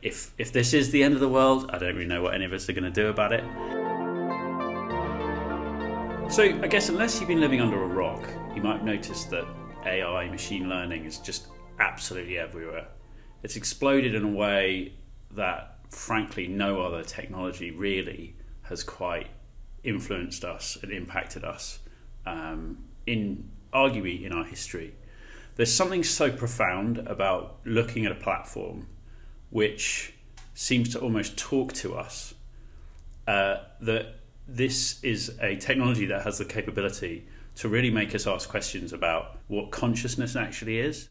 If this is the end of the world, I don't really know what any of us are going to do about it. So I guess unless you've been living under a rock, you might have noticed that AI, machine learning, is just absolutely everywhere. It's exploded in a way that, frankly, no other technology really has quite influenced us and impacted us arguably in our history. There's something so profound about looking at a platform which seems to almost talk to us, that this is a technology that has the capability to really make us ask questions about what consciousness actually is.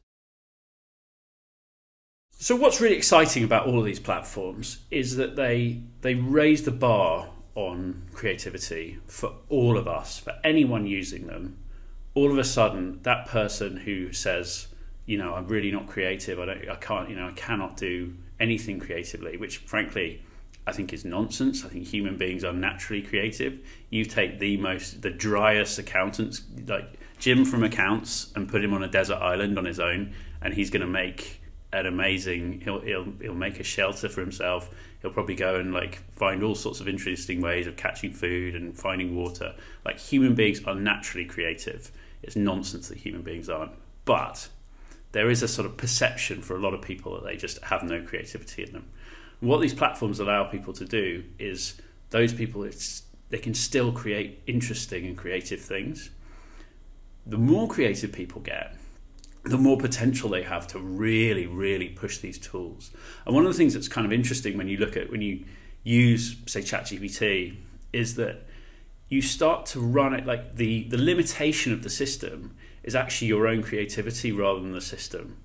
So what's really exciting about all of these platforms is that they raise the bar on creativity for all of us, for anyone using them. All of a sudden, that person who says, I'm really not creative, I cannot do anything creatively, which frankly I think is nonsense. I think human beings are naturally creative. You take the driest accountants, like Jim from accounts, and put him on a desert island on his own, and he's going to make an amazing. He'll make a shelter for himself. He'll probably go and find all sorts of interesting ways of catching food and finding water. Like, human beings are naturally creative. It's nonsense that human beings aren't. But there is a sort of perception for a lot of people that they just have no creativity in them. And what these platforms allow people to do is those people, they can still create interesting and creative things. The more creative people get, the more potential they have to really, really push these tools. And one of the things that's kind of interesting when you use, say, ChatGPT, is that you start to run it like the limitation of the system is actually your own creativity rather than the system,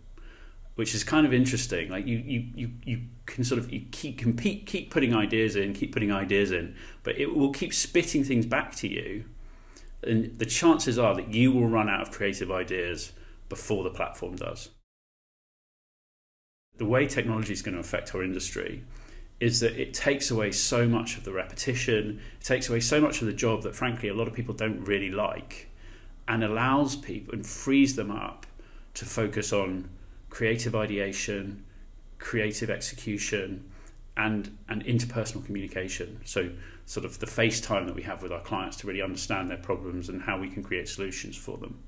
which is kind of interesting. Like you can sort of keep putting ideas in, but it will keep spitting things back to you, and the chances are that you will run out of creative ideas before the platform does. The way technology is going to affect our industry is that it takes away so much of the repetition, it takes away so much of the job that frankly a lot of people don't really like, and allows people and frees them up to focus on creative ideation, creative execution, and interpersonal communication. So sort of the face time that we have with our clients to really understand their problems and how we can create solutions for them.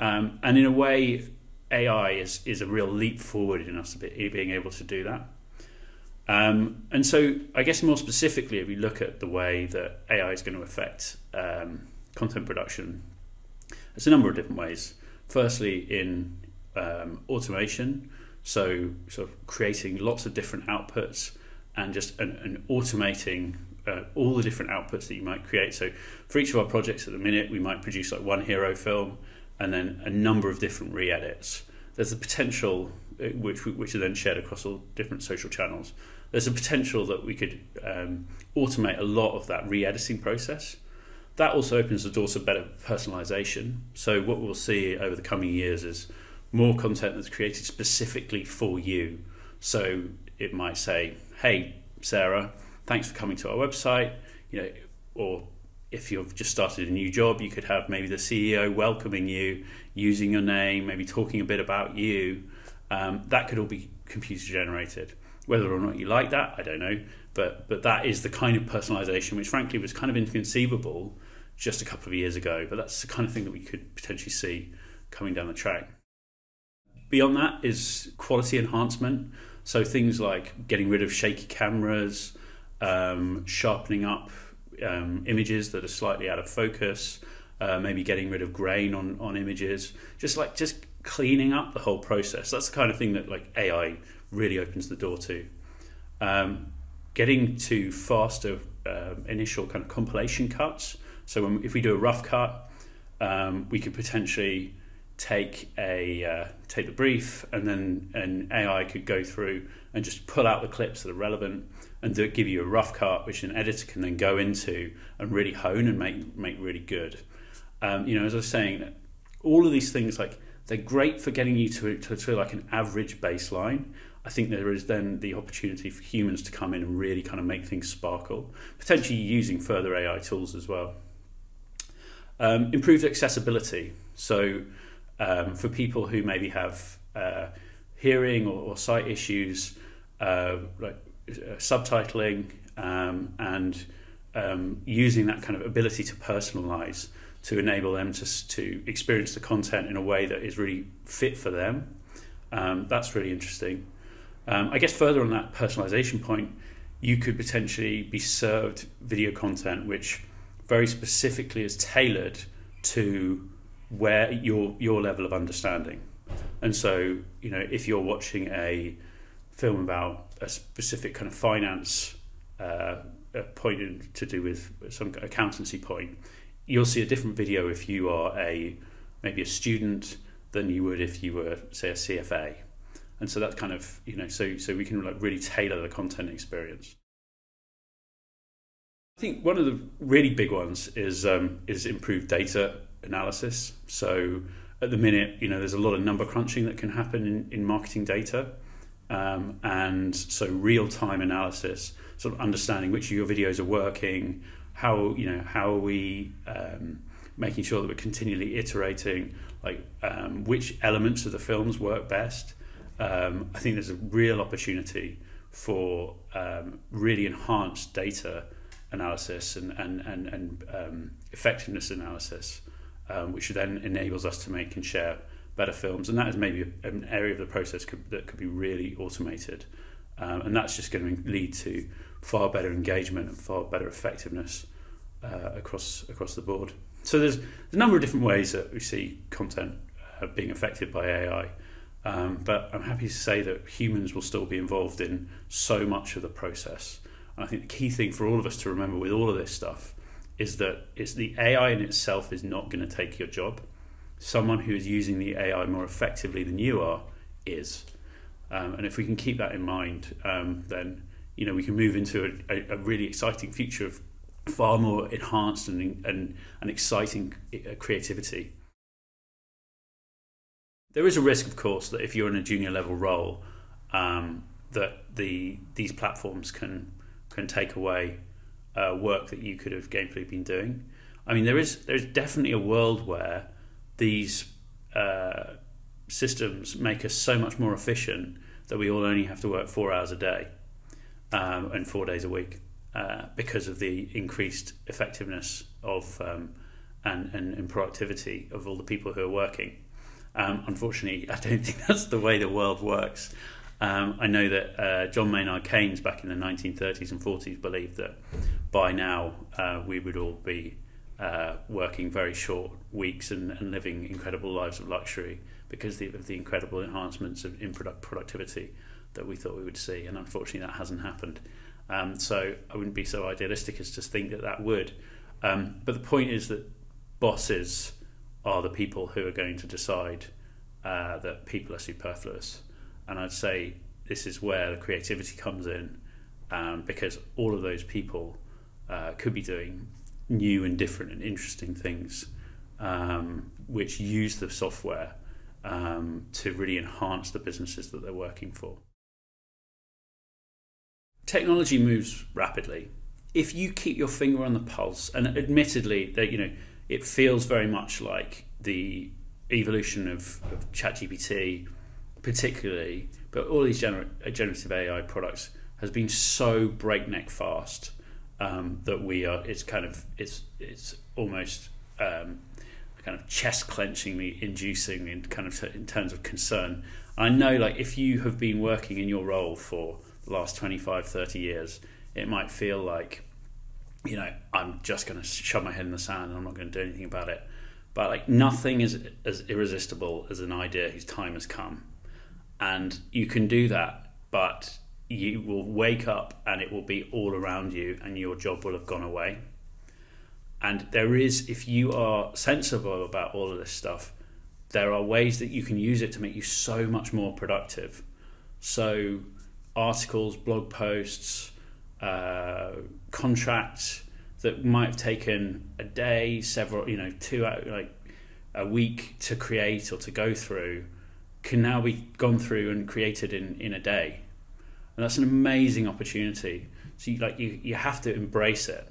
And in a way, AI is a real leap forward in us being able to do that. And so I guess more specifically, if we look at the way that AI is going to affect content production, there's a number of different ways. Firstly, in automation, so sort of creating lots of different outputs and automating all the different outputs that you might create. So for each of our projects at the minute, we might produce one hero film and then a number of different re-edits. There's the potential, which are then shared across all different social channels. There's a potential that we could automate a lot of that re-editing process. That also opens the door to better personalization. So what we'll see over the coming years is more content that's created specifically for you. So it might say, "Hey, Sarah, thanks for coming to our website," or if you've just started a new job, you could have maybe the CEO welcoming you, using your name, maybe talking a bit about you. That could all be computer generated. Whether or not you like that, I don't know. But that is the kind of personalization which frankly was kind of inconceivable just a couple of years ago. But that's the kind of thing that we could potentially see coming down the track. Beyond that is quality enhancement. So things like getting rid of shaky cameras, sharpening up images that are slightly out of focus, maybe getting rid of grain on images, just cleaning up the whole process. That's the kind of thing that AI really opens the door to. Getting to faster initial kind of compilation cuts. So if we do a rough cut, we could potentially take the brief, and then an AI could go through and just pull out the clips that are relevant and give you a rough cut, which an editor can then go into and really hone and make really good. As I was saying, all of these things, they're great for getting you to an average baseline. I think there is then the opportunity for humans to come in and really kind of make things sparkle, potentially using further AI tools as well. Improved accessibility. So for people who maybe have hearing or sight issues, like subtitling, and using that kind of ability to personalize to enable them to experience the content in a way that is really fit for them. That's really interesting. I guess further on that personalization point, you could potentially be served video content which very specifically is tailored to where your level of understanding. And so, if you're watching a film about a specific kind of finance point to do with some accountancy point, you'll see a different video if you are maybe a student than you would if you were, say, a CFA. And so that's kind of, so we can really tailor the content experience. I think one of the really big ones is improved data analysis. So at the minute, there's a lot of number crunching that can happen in marketing data. And so real-time analysis, sort of understanding which of your videos are working, how are we making sure that we're continually iterating, which elements of the films work best. I think there's a real opportunity for really enhanced data analysis and effectiveness analysis, which then enables us to make and share better films. And that is maybe an area of the process that could be really automated. And that's just going to lead to far better engagement and far better effectiveness across the board. So there's a number of different ways that we see content being affected by AI. But I'm happy to say that humans will still be involved in so much of the process. And I think the key thing for all of us to remember with all of this stuff is that it's the AI in itself is not going to take your job. Someone who is using the AI more effectively than you are is. And if we can keep that in mind, then we can move into a really exciting future of far more enhanced and exciting creativity. There is a risk, of course, that if you're in a junior level role, that these platforms can take away work that you could have gainfully been doing. I mean, there's definitely a world where these systems make us so much more efficient that we all only have to work 4 hours a day and 4 days a week because of the increased effectiveness of and productivity of all the people who are working. Unfortunately, I don't think that's the way the world works. I know that John Maynard Keynes back in the 1930s and 40s believed that by now we would all be working very short weeks and living incredible lives of luxury because of the incredible enhancements in productivity that we thought we would see. And unfortunately, that hasn't happened. So I wouldn't be so idealistic as to think that would. But the point is that bosses are the people who are going to decide that people are superfluous. And I'd say this is where the creativity comes in, because all of those people could be doing new and different and interesting things, which use the software to really enhance the businesses that they're working for. Technology moves rapidly. If you keep your finger on the pulse, and admittedly, that it feels very much like the evolution of ChatGPT, particularly, but all these generative AI products has been so breakneck fast that it's almost kind of chest clenchingly inducing in terms of concern. I know, if you have been working in your role for the last 25, 30 years, it might feel like, I'm just going to shove my head in the sand and I'm not going to do anything about it. But nothing is as irresistible as an idea whose time has come. And you can do that, but you will wake up and it will be all around you and your job will have gone away. And if you are sensible about all of this stuff, there are ways that you can use it to make you so much more productive. So articles, blog posts, contracts that might have taken a day, several, 2 hours, a week to create or to go through, can now be gone through and created in a day. And that's an amazing opportunity. So you have to embrace it,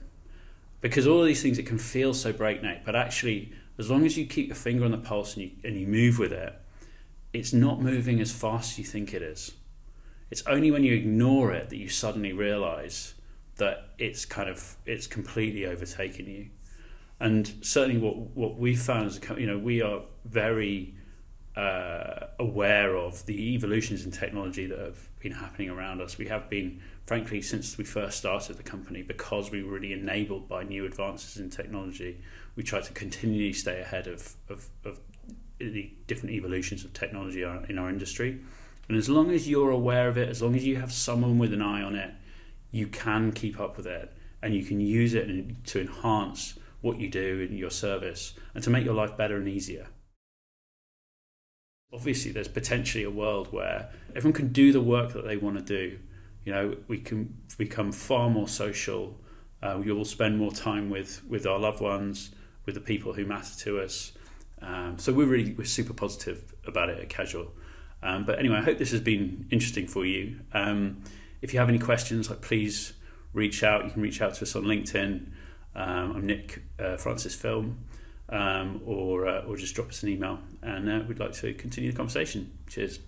because all of these things, it can feel so breakneck, but actually, as long as you keep your finger on the pulse and you move with it, it's not moving as fast as you think it is. It's only when you ignore it that you suddenly realise that it's completely overtaken you. And certainly what we've found is, we are very aware of the evolutions in technology that have been happening around us. We have been, frankly, since we first started the company, because we were really enabled by new advances in technology. We try to continually stay ahead of the different evolutions of technology in our industry. And as long as you're aware of it, as long as you have someone with an eye on it, you can keep up with it, and you can use it to enhance what you do in your service and to make your life better and easier. Obviously, there's potentially a world where everyone can do the work that they want to do. We can become far more social. We will spend more time with our loved ones, with the people who matter to us. So we're super positive about it at Casual. But anyway, I hope this has been interesting for you. If you have any questions, please reach out. You can reach out to us on LinkedIn. I'm Nick Francis Film, or just drop us an email, and we'd like to continue the conversation. Cheers.